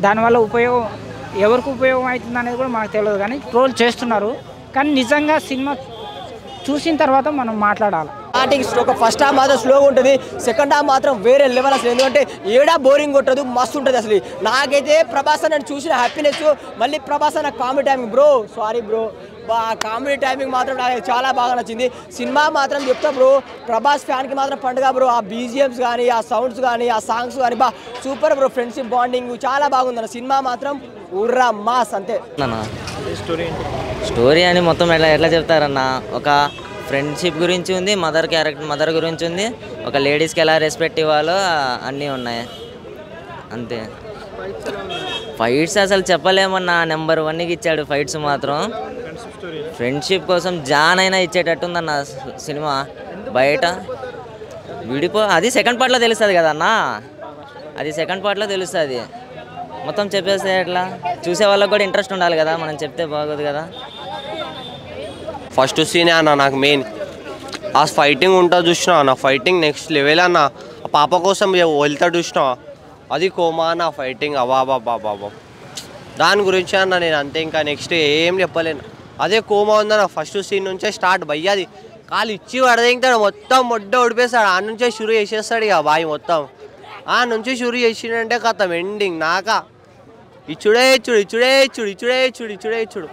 దానివల్ల ఉపయోగం ఎవరికి ఉపయోగం అవుతుంది అనేది కూడా మనకు తెలియదు. కానీ ట్రోల్ చేస్తున్నారు. కానీ నిజంగా సినిమా చూసిన తర్వాత మనం మాట్లాడాలి. స్టార్టింగ్ ఒక ఫస్ట్ హాఫ్ మాత్రం స్లోగా ఉంటుంది, సెకండ్ హాఫ్ మాత్రం వేరే లెవెల్ అసలు. ఎందుకంటే ఏడా బోరింగ్ కొట్టదు, మస్తు ఉంటుంది అసలు. నాకైతే ప్రభాస్ అన్న చూసిన హ్యాపీనెస్, మళ్ళీ ప్రభాస్ అన్న comedy timing bro, sorry bro, comedy timing మాత్రం నాకు చాలా బాగా నచ్చింది. సినిమా మాత్రం చెప్తా బ్రో, ప్రభాస్ ఫ్యాన్కి మాత్రం పండుగ బ్రో. ఆ బీజిఎమ్స్ కానీ, ఆ సౌండ్స్ కానీ, ఆ సాంగ్స్ కానీ సూపర్ బ్రో. ఫ్రెండ్షిప్ బాండింగ్ చాలా బాగుందన్న. సినిమా మాత్రం ఉర్రా మాస్ అంతే. స్టోరీ అని మొత్తం ఎట్లా చెప్తారన్న, ఒక ఫ్రెండ్షిప్ గురించి ఉంది, మదర్ గురించి ఉంది, ఒక లేడీస్కి ఎలా రెస్పెక్ట్ ఇవ్వాలో అన్నీ ఉన్నాయి అంతే. ఫైట్స్ అసలు చెప్పలేమన్నా, నెంబర్ 1కి ఇచ్చాడు ఫైట్స్ మాత్రం. ఫ్రెండ్షిప్ కోసం జాన్ అయినా ఇచ్చేటట్టుందన్న సినిమా. బయట అది సెకండ్ పార్ట్లో తెలుస్తుంది కదన్నా, అది సెకండ్ పార్ట్లో తెలుస్తుంది. మొత్తం చెప్పేస్తే ఎట్లా, చూసే వాళ్ళకి కూడా ఇంట్రెస్ట్ ఉండాలి కదా, మనం చెప్తే బాగోదు కదా. ఫస్ట్ సీనే అన్న నాకు మెయిన్. ఆ ఫైటింగ్ ఉంటుంది చూసినా అన్న, ఫైటింగ్ నెక్స్ట్ లెవెల్ అన్న. ఆ పాప కోసం వెళ్తాడు చూసినా, అది కోమా అన్న ఫైటింగ్. బాబా దాని గురించి అన్న నేను అంతే, ఇంకా నెక్స్ట్ ఏం చెప్పలేను. అదే కోమా ఉందన్న, ఫస్ట్ సీన్ నుంచే స్టార్ట్. భయ్యాది కాలు ఇచ్చి పడదింటాడు, మొత్తం మొడ్డ ఓడిపేస్తాడు. ఆ నుంచే షురు చేసేస్తాడు ఇక బాయ్ మొత్తం. ఆ నుంచి షురు చేసిండంటే కథం ఎండింగ్. నాకా ఇచ్చుడే ఇచ్చుడు.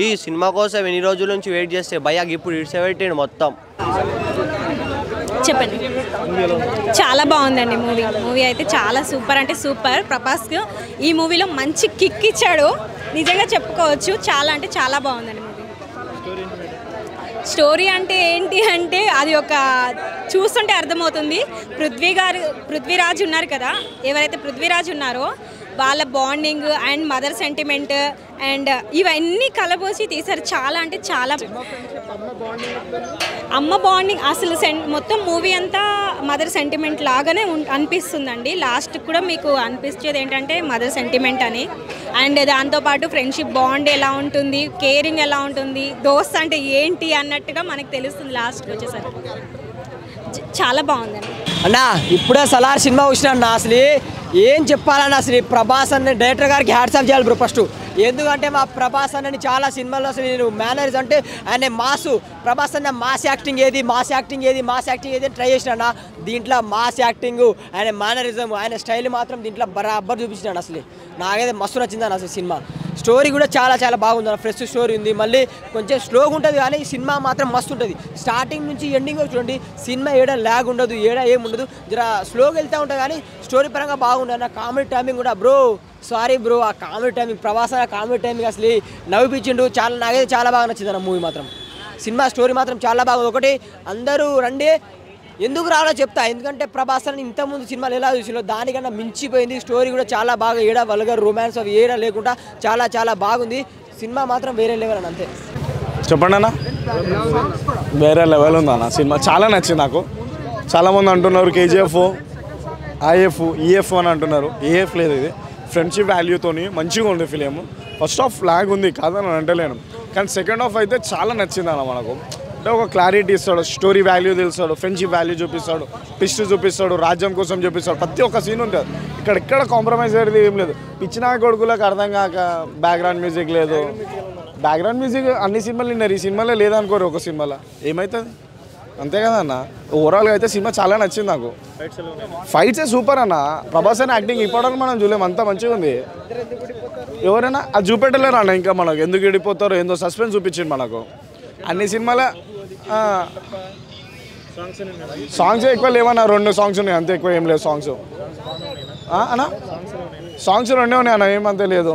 ఈ సినిమా కోసం ఎన్ని రోజుల నుంచి వెయిట్ చేస్తే భయ్యాకి ఇప్పుడు ఇడ్సెట్టిండు మొత్తం. చెప్పండి. చాలా బాగుందండి మూవీ అయితే చాలా సూపర్ అంటే సూపర్. ప్రభాస్కి ఈ మూవీలో మంచి కిక్ ఇచ్చాడు, నిజంగా చెప్పుకోవచ్చు. చాలా అంటే చాలా బాగుందండి మూవీ. స్టోరీ అంటే ఏంటి అంటే అది ఒక చూస్తుంటే అర్థమవుతుంది. పృథ్వీరాజ్ ఉన్నారు కదా, ఎవరైతే పృథ్వీరాజ్ ఉన్నారో వాళ్ళ bonding and mother sentiment and ఇవన్నీ కలబోసి తీశారు. చాలా అంటే చాలా అమ్మ బాండింగ్ అసలు మొత్తం మూవీ అంతా మదర్ సెంటిమెంట్ లాగానే అనిపిస్తుందండి. లాస్ట్ కూడా మీకు అనిపించేది ఏంటంటే మదర్ సెంటిమెంట్ అని. అండ్ దాంతోపాటు ఫ్రెండ్షిప్ బాండ్ ఎలా ఉంటుంది, కేరింగ్ ఎలా ఉంటుంది, దోస్త్ అంటే ఏంటి అన్నట్టుగా మనకు తెలుస్తుంది లాస్ట్కి వచ్చేసరికి. చాలా బాగుందండి అన్న. ఇప్పుడే సలార్ సినిమా చూసినా అన్న, అసలు ఏం చెప్పాలన్నా, అసలు ప్రభాస్ అన్న డైరెక్టర్ గారికి హ్యాట్స్ ఆఫ్ చేయాలి బ్రో ఫస్ట్. ఎందుకంటే మా ప్రభాస్ అన్నని చాలా సినిమాల్లో అసలు నేను మేనర్స్ అంటే ఆయన ప్రభాస్ అన్న మాస్ యాక్టింగ్ ఏది ట్రై చేసినా. దీంట్లో మాస్ యాక్టింగ్, ఆయన మేనరిజం, ఆయన స్టైల్ మాత్రం దీంట్లో బరాబర్ చూపించినాడు. అసలు నాకైతే మస్తు నచ్చిందని అసలు సినిమా. స్టోరీ కూడా చాలా చాలా బాగుంది, ఫ్రెష్ స్టోరీ ఉంది. మళ్ళీ కొంచెం స్లోగా ఉంటుంది కానీ సినిమా మాత్రం మస్తు ఉంటుంది. స్టార్టింగ్ నుంచి ఎండింగ్ చూడండి, సినిమా ఏడా ల్యాగ్ ఉండదు, ఏడా ఏముండదు, జర స్లోగా వెళ్తూ ఉంటుంది కానీ స్టోరీ పరంగా బాగుంటుంది. అన్న కామెడీ టైమింగ్ కూడా బ్రో, సారీ బ్రో, ఆ కామెడీ టైమింగ్ ప్రభాస్ అన్న కామెడీ టైమింగ్ అసలు నవ్విపించిండు. నాకైతే చాలా బాగా నచ్చింది అన్న మూవీ మాత్రం. సినిమా స్టోరీ మాత్రం చాలా బాగుంది. ఒకటి అందరూ రండి, ఎందుకు రావాలో చెప్తా. ఎందుకంటే ప్రభాస్ అని ఇంతకుముందు సినిమాలు ఎలా చూసినో దానికన్నా మించిపోయింది. స్టోరీ కూడా చాలా బాగా, ఏడా వల్గర్ రొమాన్స్ అవి ఏడా లేకుండా చాలా చాలా బాగుంది. సినిమా మాత్రం వేరే లెవెల్ అని అంతే. చెప్పండి అన్న, వేరే లెవెల్ ఉంది అన్న సినిమా. చాలా నచ్చింది నాకు. చాలామంది అంటున్నారు కేజీఎఫ్, ఐఎఫ్, ఈఎఫ్ అని అంటున్నారు. ఏఎఫ్ లేదు, ఇది ఫ్రెండ్షిప్ వాల్యూతోని మంచిగా ఉంది ఫిలిం. ఫస్ట్ హాఫ్ ఫ్లాగ్ ఉంది కాదని అంటలేను, కానీ సెకండ్ హాఫ్ అయితే చాలా నచ్చింది అన్న. మనకు అంటే ఒక క్లారిటీ ఇస్తాడు, స్టోరీ వాల్యూ తెలుస్తాడు, ఫ్రెండ్షిప్ వాల్యూ చూపిస్తాడు, ట్విస్ట్ చూపిస్తాడు, రాజ్యం కోసం చూపిస్తాడు. ప్రతి ఒక్క సీన్ ఉంటుంది. ఇక్కడ కాంప్రమైజ్ అయ్యేది ఏం లేదు. పిచ్చినా కొడుకులకు అర్థం కాక బ్యాక్గ్రౌండ్ మ్యూజిక్ లేదు. బ్యాక్గ్రౌండ్ మ్యూజిక్ అన్ని సినిమాలు విన్నారు, ఈ సినిమాలో లేదనుకోరు. ఒక సినిమాలో ఏమవుతుంది అంతే కదా అన్న. ఓవరాల్గా అయితే సినిమా చాలా నచ్చింది నాకు. ఫైట్సే సూపర్ అన్న. ప్రభాస్ అని యాక్టింగ్ ఇప్పటివరకు మనం చూడలేము, అంతా మంచిగా ఉంది. ఎవరైనా అది చూపెట్టలేరు అన్న. ఇంకా మనకు ఎందుకు విడిపోతారో ఏందో సస్పెన్స్ చూపించింది మనకు. అన్ని సినిమాలో సాంగ్స్ ఎక్కువ లేవన్నా, 2 సాంగ్స్ ఉన్నాయి అంతే, ఎక్కువ ఏం లేదు సాంగ్స్ అన్న. సాంగ్స్ 2 ఉన్నాయి అన్న, ఏమంతే లేదు.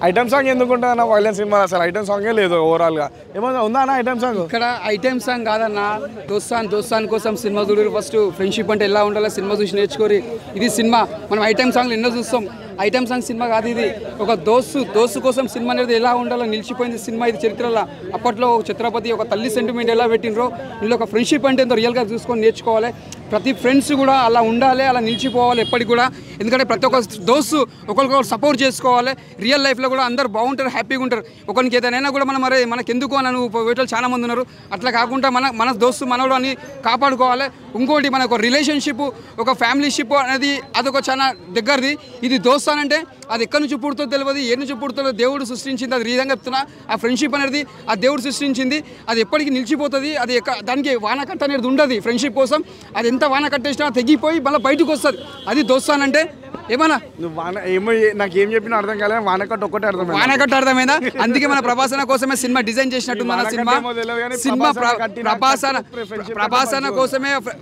ఐటమ్ సాంగ్ ఎందుకు ఉంటుంది అన్న వైలెన్స్ సినిమా అసలు ఐటమ్ సాంగే లేదు ఓవరాల్గా ఏమన్నా ఉందా అన్న ఐటమ్ సాంగ్ ఇక్కడ ఐటమ్ సాంగ్ కాదన్న దోస్తాన్ కోసం సినిమా చూడరు ఫస్ట్ ఫ్రెండ్షిప్ అంటే ఎలా ఉండాలో సినిమా చూసి నేర్చుకోరి ఇది సినిమా మనం ఐటమ్ సాంగ్లు ఎన్నో చూస్తాం ఐటమ్ సాంగ్ సినిమా కాదు ఇది ఒక దోస్తు కోసం సినిమా అనేది ఎలా ఉండాలో నిలిచిపోయింది సినిమా ఇది చరిత్రలో అప్పట్లో ఛత్రపతి ఒక తల్లి సెంటిమెంట్ ఎలా పెట్టినరో ఇందులో ఒక ఫ్రెండ్షిప్ అంటే ఎంతో రియల్గా చూసుకొని నేర్చుకోవాలి ప్రతి ఫ్రెండ్స్ కూడా అలా ఉండాలి అలా నిలిచిపోవాలి ఎప్పటికి కూడా ఎందుకంటే ప్రతి ఒక్క దోస్తు ఒకరికొకరు సపోర్ట్ చేసుకోవాలి రియల్ లైఫ్లో కూడా అందరూ బాగుంటారు హ్యాపీగా ఉంటారు ఒకరికి ఏదైనా కూడా మనం మరే మనకు ఎందుకు అని వేటలు చాలా మంది ఉన్నారు అట్లా కాకుండా మన దోస్తు మనోడు అని కాపాడుకోవాలి ఇంకోటి మనకు రిలేషన్షిప్ ఒక ఫ్యామిలీషిప్ అనేది అదొక చాలా దగ్గరది ఇది దోస్తు అని అంటే అది ఎక్కడి నుంచి పుడుతుందో తెలియదు ఏ నుంచి పుడుతుందో దేవుడు సృష్టించింది అది రీజంగా చెప్తున్నా ఆ ఫ్రెండ్షిప్ అనేది ఆ దేవుడు సృష్టించింది అది ఎప్పటికీ నిలిచిపోతుంది అది దానికి వానకట్ట అనేది ఉండదు ఫ్రెండ్షిప్ కోసం అది ఎంత వాన కట్టేసినా తెగిపోయి మళ్ళీ బయటకు వస్తుంది అది దోస్తానంటే ఏమన్నా నువ్వు ఏమో నాకేం చెప్పినా అర్థం కాలేదు వానకట్టు ఒక్కటే అర్థమైంది వానకట్టు అర్థమైందా అందుకే మన ప్రభాసన కోసమే సినిమా డిజైన్ చేసినట్టు మన సినిమా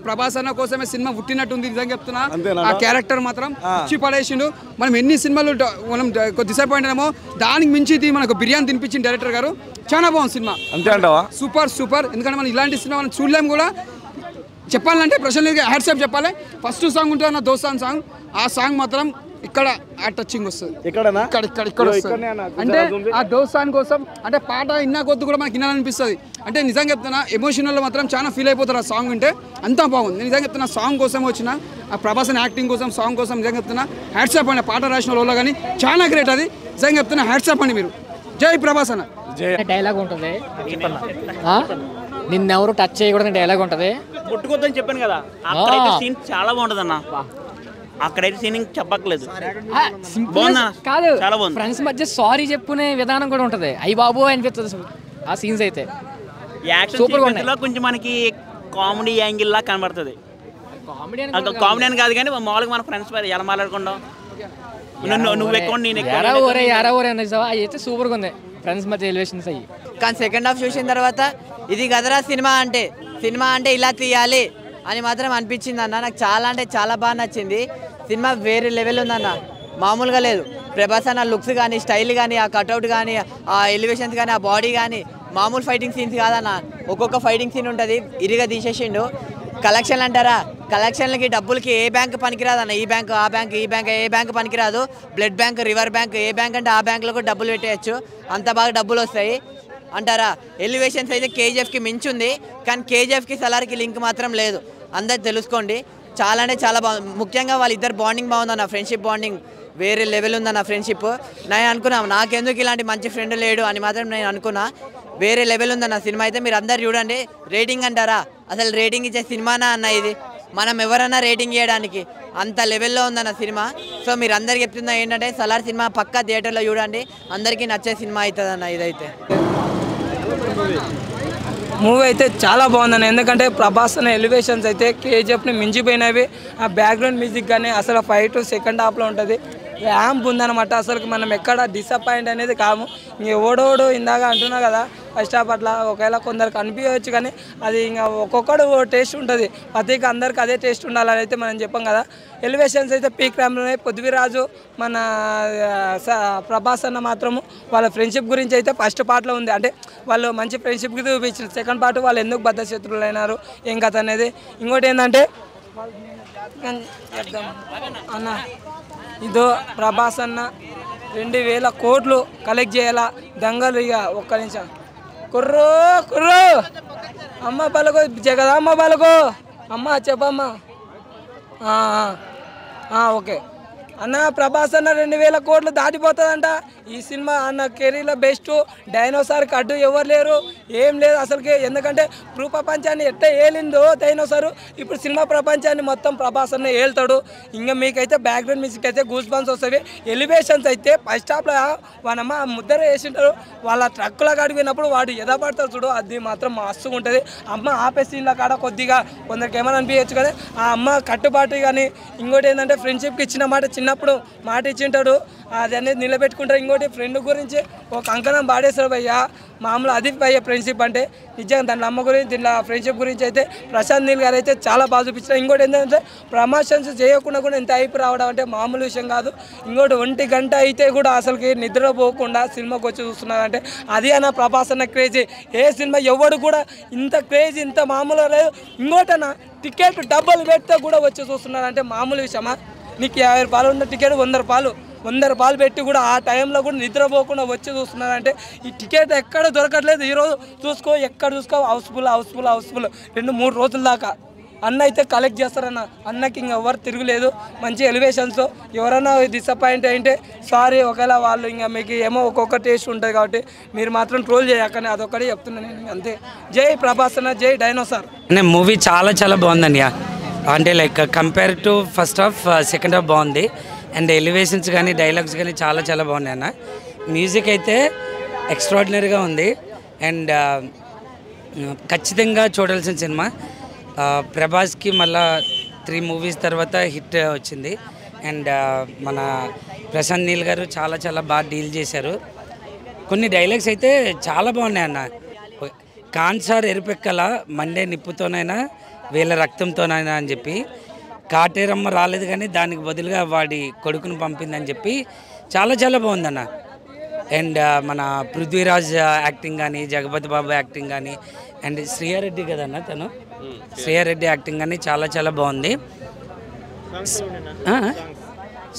ప్రభాసన కోసమే సినిమా పుట్టినట్టుంది నిజంగా చెప్తున్నా ఆ క్యారెక్టర్ మాత్రం ఇచ్చి పడేసిండు మనం ఎన్ని సినిమాలు మనం డిసప్పాయింట్ అయినామో దానికి మించి మనకు బిర్యానీ తినిపించిన డైరెక్టర్ గారు చాలా బాగుంది సినిమా అంతే అంటావా సూపర్ ఎందుకంటే మనం ఇలాంటి సినిమా మనం చూడలేము కూడా చెప్పాలంటే ప్రశాంత్ హ్యాట్సాప్ చెప్పాలి ఫస్ట్ సాంగ్ ఉంటుంది అన్న దోస్తాన్ సాంగ్ ఆ సాంగ్ మాత్రం ఇక్కడ ఆ టచింగ్ వస్తుంది ఇక్కడ అంటే ఆ దోస్తాన్ కోసం అంటే పాట ఇన్నా కొద్ది కూడా మనకి వినాలనిపిస్తుంది అంటే నిజంగా చెప్తున్నా ఎమోషనల్లో మాత్రం చాలా ఫీల్ అయిపోతారు ఆ సాంగ్ అంటే అంతా బాగుంది నిజంగా చెప్తున్నా సాంగ్ కోసం వచ్చిన ఆ ప్రభాసన్ యాక్టింగ్ కోసం సాంగ్ కోసం నిజంగా చెప్తున్నా హ్యాట్సాప్ అండి పాట రాసిన వాళ్ళు కానీ చాలా గ్రేట్ అది నిజంగా చెప్తున్నా హ్యాట్సాప్ అండి మీరు జై ప్రభాసన డైలాగ్ ఉంటుంది నిన్నెవరు టచ్ చేయకూడదని డైలాగ్ ఉంటుంది ముట్టుకోద్దని చెప్పాను కదా అక్కడైతే సీన్ చాలా బాగుంటుంది అన్న అక్కడైతే సీన్ చెప్పక్కలేదు కాదు చాలా బాగుంది ఫ్రెండ్స్ మధ్య సారీ చెప్పుకునే విధానం కూడా ఉంటుంది అయ్యి బాబు అనిపిస్తుంది ఆ సీన్స్ అయితే సూపర్ గా కొంచెం మనకి కామెడీ యాంగిల్ లా కనబడుతుంది కామెడీ అని కాదు కానీ మామూలుగా మన ఫ్రెండ్స్ ఎలా మాట్లాడుకుంటాం నువ్వు ఎక్కువ నేను అయితే సూపర్గా ఉంది ఫ్రెండ్స్ మధ్య ఎలివేషన్స్ అయ్యి కానీ సెకండ్ హాఫ్ చూసిన తర్వాత ఇది కదరా సినిమా అంటే ఇలా తీయాలి అని మాత్రం అనిపించింది అన్న నాకు చాలా అంటే చాలా బాగా నచ్చింది సినిమా వేరే లెవెల్ ఉందన్న మామూలుగా లేదు ప్రభాస్ అన్న లుక్స్ కానీ స్టైల్ కానీ ఆ కట్అవుట్ కానీ ఆ ఎలివేషన్స్ కానీ ఆ బాడీ కానీ మామూలు ఫైటింగ్ సీన్స్ కాదన్న ఒక్కొక్క ఫైటింగ్ సీన్ ఉంటుంది ఇరిగా తీసేసిండు కలెక్షన్లు అంటారా కలెక్షన్లకి డబ్బులకి ఏ బ్యాంక్ పనికిరాదు అన్న ఈ బ్యాంక్ ఆ బ్యాంక్ ఈ బ్యాంక్ ఏ బ్యాంక్ పనికిరాదు బ్లడ్ బ్యాంక్ రివర్ బ్యాంక్ ఏ బ్యాంక్ అంటే ఆ బ్యాంకులో కూడా డబ్బులు పెట్టేయచ్చు అంత బాగా డబ్బులు వస్తాయి అంటారా ఎలివేషన్స్ అయితే కేజీఎఫ్కి మించి ఉంది కానీ కేజీఎఫ్కి సలార్కి లింక్ మాత్రం లేదు అందరు తెలుసుకోండి చాలా అంటే చాలా బాగుంది ముఖ్యంగా వాళ్ళిద్దరు బాండింగ్ బాగుందన్న ఫ్రెండ్షిప్ బాండింగ్ వేరే లెవెల్ ఉందన్న ఫ్రెండ్షిప్ నేను అనుకున్నా నాకెందుకు ఇలాంటి మంచి ఫ్రెండ్ లేడు అని మాత్రం నేను అనుకున్నా వేరే లెవెల్ ఉందన్న సినిమా అయితే మీరు అందరు చూడండి రేటింగ్ అంటారా అసలు రేటింగ్ ఇచ్చే సినిమానా అన్న ఇది మనం ఎవరన్నా రేటింగ్ చేయడానికి అంత లెవెల్లో ఉందన్న సినిమా సో మీరు అందరికి చెప్తున్నా ఏంటంటే సలార్ సినిమా పక్కా థియేటర్లో చూడండి అందరికీ నచ్చే సినిమా అవుతుంది అన్న ఇదైతే మూవీ అయితే చాలా బాగుందన్న ఎందుకంటే ప్రభాస్ అనే ఎలివేషన్స్ అయితే కేజీఎఫ్ని మించిపోయినవి ఆ బ్యాక్గ్రౌండ్ మ్యూజిక్ కానీ అసలు ఫైట్ సెకండ్ హాఫ్లో ఉంటుంది ర్యాంప్ ఉందన్నమాట అసలు మనం ఎక్కడ డిసప్పాయింట్ అనేది కాము ఎవడోడు ఇందాక అంటున్నా కదా ఫస్ట్ హాఫ్ అట్లా ఒకవేళ కొందరికి అనిపించవచ్చు కానీ అది ఇంకా ఒక్కొక్కడు టేస్ట్ ఉంటుంది ప్రతికి అందరికి అదే టేస్ట్ ఉండాలని అయితే మనం చెప్పాం కదా ఎలివేషన్స్ అయితే పీక్ ర్యాంప్లోనే పృథ్వీరాజు మన ప్రభాస్ అన్న మాత్రము వాళ్ళ ఫ్రెండ్షిప్ గురించి అయితే ఫస్ట్ పార్ట్లో ఉంది అంటే వాళ్ళు మంచి ఫ్రెండ్షిప్కి చూపించారు సెకండ్ పార్ట్ వాళ్ళు ఎందుకు బద్ద శత్రువులు అయినారు ఏం కథ అనేది ఇంకోటి ఏంటంటే అన్న ఇదో ప్రభాస్ అన్న 2000 కోట్లు కలెక్ట్ చేయాలా దంగలు ఇక ఒక్క నిమిషం కుర్రో అమ్మ పలుకో జగదమ్మ పలుకో అమ్మ చెప్పమ్మా ఓకే అన్న ప్రభాస్ అన్న 2000 కోట్లు దాటిపోతుందంట ఈ సినిమా అన్న కెరీర్లో బెస్ట్ డైనోసార్కి అడ్డు ఎవరు లేరు ఏం లేదు అసలుకి ఎందుకంటే ప్రపంచాన్ని ఎట్లా ఏలిందో డైనోసారు ఇప్పుడు సినిమా ప్రపంచాన్ని మొత్తం ప్రభాస్ అన్న ఏళ్తాడు ఇంకా మీకైతే బ్యాక్గ్రౌండ్ మ్యూజిక్ అయితే గూస్ బంప్స్ వస్తాయి ఎలివేషన్స్ అయితే ఫస్ట్ హాఫ్లో వానమ్మ ముద్దర వేసింటారు వాళ్ళ ట్రక్కుల కాడికి పోయినప్పుడు వాడు ఎదపడతారు చూడు అది మాత్రం మస్తుగా ఉంటుంది అమ్మ ఆపే సీన్ల కాడ కొద్దిగా కొందరికి ఏమైనా అనిపించచ్చు కదా ఆ అమ్మ కట్టుబాటు కానీ ఇంకోటి ఏంటంటే ఫ్రెండ్షిప్కి ఇచ్చిన మాట చిన్న చిన్నప్పుడు మాట ఇచ్చింటాడు, అది అనేది నిలబెట్టుకుంటారు. ఇంకోటి ఫ్రెండ్ గురించి ఒక అంకణం పాడేస్తాడు భయ్యా, మామూలు అది భయ్య ఫ్రెండ్షిప్ అంటే. నిజంగా దాని అమ్మ గురించి దీంట్లో ఫ్రెండ్షిప్ గురించి అయితే ప్రశాంత్ నీల్ గారు అయితే చాలా బాగా చూపించారు. ఇంకోటి ఏంటంటే ప్రమోషన్స్ చేయకుండా కూడా ఇంత అయిపోయి రావడం అంటే మామూలు విషయం కాదు. ఇంకోటి 1 గంట అయితే కూడా అసలుకి నిద్రపోకుండా సినిమాకి వచ్చి చూస్తున్నారంటే అది అన్న ప్రభాస్ అన్న క్రేజీ. ఏ సినిమా ఎవడు కూడా ఇంత క్రేజీ ఇంత మామూలు లేదు. ఇంకోటన్నా టికెట్ డబ్బులు పెడితే కూడా వచ్చి చూస్తున్నారంటే మామూలు విషయమా? నీకు 50 రూపాయలు ఉన్న టికెట్ 100 రూపాయలు పెట్టి కూడా ఆ టైంలో కూడా నిద్రపోకుండా వచ్చి చూస్తున్నారంటే ఈ టికెట్ ఎక్కడ దొరకట్లేదు. ఈరోజు చూసుకో, ఎక్కడ చూసుకో హౌస్ఫుల్ 2-3 రోజుల దాకా. అన్న అయితే కలెక్ట్ చేస్తారన్న, అన్నకి ఇంక ఎవరు తిరుగులేదు. మంచి ఎలివేషన్స్. ఎవరైనా డిసప్పాయింట్ అయితే సారీ, ఒకవేళ వాళ్ళు ఇంకా మీకు ఏమో ఒక్కొక్క టేస్ట్ ఉంటుంది కాబట్టి మీరు మాత్రం ట్రోల్ చేయకని అదొకటి చెప్తున్నాను నేను, అంతే. జై ప్రభాస్ అన్న, జై డైనోసార్. మూవీ చాలా బాగుందండి. అంటే like compare to first half second half బాగుంది. అండ్ ఎలివేషన్స్ కానీ డైలాగ్స్ కానీ చాలా బాగున్నాయి అన్న. మ్యూజిక్ అయితే ఎక్స్ట్రాడినరీగా ఉంది. అండ్ ఖచ్చితంగా చూడాల్సిన సినిమా. ప్రభాస్కి మళ్ళా 3 మూవీస్ తర్వాత హిట్ వచ్చింది. అండ్ మన ప్రశాంత్ నీల్ గారు చాలా బాగా డీల్ చేశారు. కొన్ని డైలాగ్స్ అయితే చాలా బాగున్నాయి అన్న. కాన్సార్ ఎరుపెక్కల మండే నిప్పుతోనైనా వీళ్ళ రక్తంతోనైనా అని చెప్పి, కాటేరమ్మ రాలేదు కానీ దానికి బదులుగా వాడి కొడుకును పంపిందని చెప్పి చాలా బాగుందన్న. అండ్ మన పృథ్వీరాజ్ యాక్టింగ్ కానీ, జగపతి బాబు యాక్టింగ్ కానీ, అండ్ శ్రీయారెడ్డి కదన్న తను, శ్రీయారెడ్డి యాక్టింగ్ కానీ చాలా బాగుంది.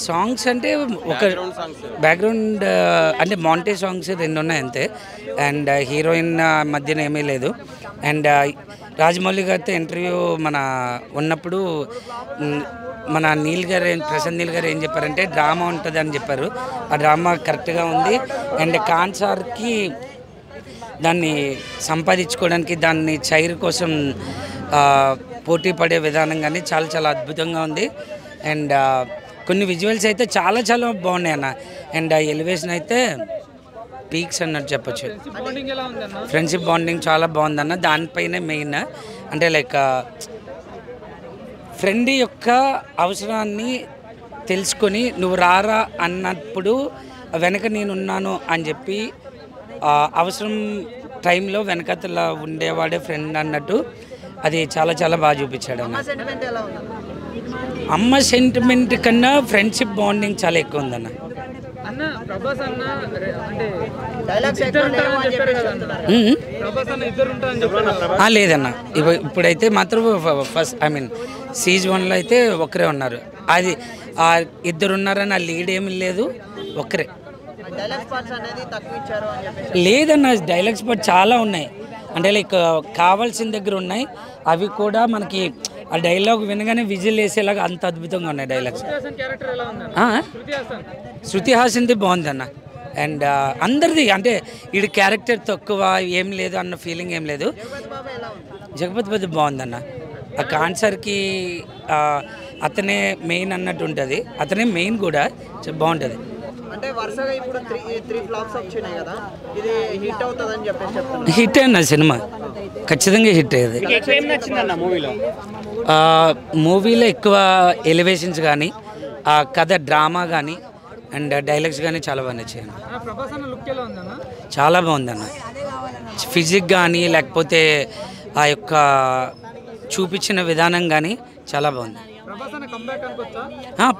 సాంగ్స్ అంటే ఒక బ్యాక్గ్రౌండ్ అంటే మాంటే సాంగ్స్ 2 ఉన్నాయి అంతే. అండ్ హీరోయిన్ మధ్యన ఏమీ లేదు. అండ్ రాజమౌళి గారితో ఇంటర్వ్యూ ఉన్నప్పుడు మన ప్రశాంత్ నీల్ గారు ఏం చెప్పారంటే డ్రామా ఉంటుంది అని చెప్పారు. ఆ డ్రామా కరెక్ట్గా ఉంది. అండ్ కాన్సార్కి దాన్ని సంపాదించుకోవడానికి, దాన్ని చైర్ కోసం పోటీ పడే విధానం కానీ చాలా అద్భుతంగా ఉంది. అండ్ కొన్ని విజువల్స్ అయితే చాలా బాగున్నాయి అన్న. అండ్ ఎలివేషన్ అయితే పీక్స్ అన్నట్టు చెప్పచ్చు. ఫ్రెండ్షిప్ బాండింగ్ చాలా బాగుందన్న. దానిపైనే మెయిన్ అంటే లైక్ ఫ్రెండ్ యొక్క అవసరాన్ని తెలుసుకొని నువ్వు రారా అన్నప్పుడు వెనక నేనున్నాను అని చెప్పి అవసరం టైంలో వెనకతల ఉండేవాడే ఫ్రెండ్ అన్నట్టు అది చాలా బాగా చూపించాడు అన్న. అమ్మ సెంటిమెంట్ కన్నా ఫ్రెండ్షిప్ బాండింగ్ చాలా ఎక్కువ ఉందన్న. లేదన్న, ఇప్పుడైతే మాత్రం ఫస్ట్ సీజ్ 1లో అయితే ఒకరే ఉన్నారు. అది 2 ఉన్నారని ఆ లీడ్ ఏమి లేదు, ఒకరే. లేదన్న, డైలాగ్స్ పార్ట్ చాలా ఉన్నాయి. అంటే లైక్ కావాల్సిన దగ్గర ఉన్నాయి. అవి కూడా మనకి ఆ డైలాగ్ వినగానే విజిల్ వేసేలాగా అంత అద్భుతంగా ఉన్నాయి డైలాగ్స్. శృతి హాసన్ది బాగుంది అన్న. అండ్ అందరిది అంటే వీడి క్యారెక్టర్ తక్కువ ఏం లేదు అన్న ఫీలింగ్ ఏం లేదు. జగపతి బాబు బాగుందన్న. ఆ కాన్సర్కి అతనే మెయిన్ అన్నట్టు ఉంటుంది. అతనే మెయిన్ కూడా బాగుంటుంది. అంటే వరుసగా ఇప్పుడు 3 ఫ్లాప్స్ వచ్చాయి కదా, ఇది హిట్ అవుతుందని చెప్పేసి హిట్ అన్న సినిమా ఖచ్చితంగా హిట్ అయ్యేది. మూవీలో ఎక్కువ ఎలివేషన్స్ కానీ, ఆ కథ డ్రామా కానీ, అండ్ డైలాగ్స్ కానీ చాలా బాగా నచ్చాయి. చాలా బాగుందన్న. ఫిజిక్ కానీ లేకపోతే ఆ యొక్క చూపించిన విధానం కానీ చాలా బాగుంది.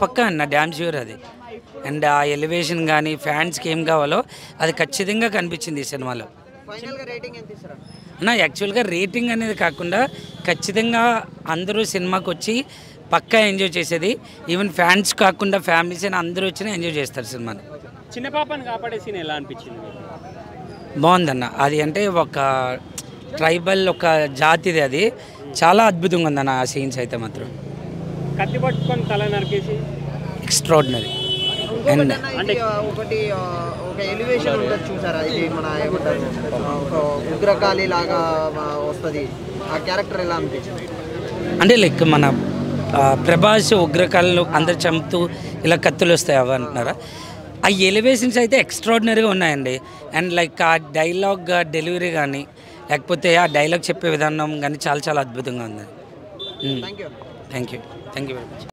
పక్కా అన్న, డ్యామ్ ష్యూర్ అది. అండ్ ఆ ఎలివేషన్ కానీ ఫ్యాన్స్కి ఏం కావాలో అది ఖచ్చితంగా కనిపించింది ఈ సినిమాలో అన్న. యాక్చువల్గా రేటింగ్ అనేది కాకుండా ఖచ్చితంగా అందరూ సినిమాకి వచ్చి పక్కా ఎంజాయ్ చేసేది. ఈవెన్ ఫ్యాన్స్ కాకుండా ఫ్యామిలీస్ అయినా అందరూ వచ్చినా ఎంజాయ్ చేస్తారు సినిమాని. చిన్న పాపని కాపాడే సీన్ ఎలా అనిపించింది? బాగుందన్న. అది అంటే ఒక ట్రైబల్ ఒక జాతిది, అది చాలా అద్భుతంగా ఉందన్న. ఆ సీన్స్ అయితే మాత్రం కత్తి పట్టుకొని తల నరికేసి ఎక్స్ట్రాడినరీ. అండ్ ఒకటి ఒక ఎలివేషన్ ఉంటుంది చూసారా, ఇది మన ఏమంటారు ఒక ఉగ్రకాళి లాగా వస్తుంది, ఆ క్యారెక్టర్ ఎలా అనిపించింది? అంటే లైక్ మన ప్రభాస్ ఉగ్రకాళ్ళు అందరు చంపుతూ ఇలా కత్తులు వస్తాయి అవి అంటున్నారా? ఆ ఎలివేషన్స్ అయితే ఎక్స్ట్రాడినరీగా ఉన్నాయండి. అండ్ లైక్ ఆ డైలాగ్ డెలివరీ కానీ లేకపోతే ఆ డైలాగ్ చెప్పే విధానం కానీ చాలా అద్భుతంగా ఉంది. Thank you very much.